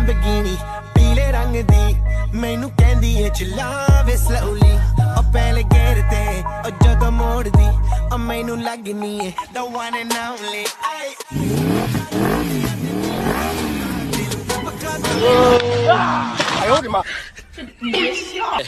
ਲੈਂਬਗੀਨੀ ਪੀਲੇ ਰੰਗ ਦੀ ਮੈਨੂੰ ਕਹਿੰਦੀ ਏ ਚਲਾਵੇ ਸਲੋਲੀ ਉਹ ਪਹਿਲੇ ਗੇਰ ਤੇ ਉਹ ਜਦੋਂ ਮੋੜਦੀ ਉਹ ਮੈਨੂੰ ਲੱਗਨੀ ਏ the one and only哎呦我的妈！你别笑。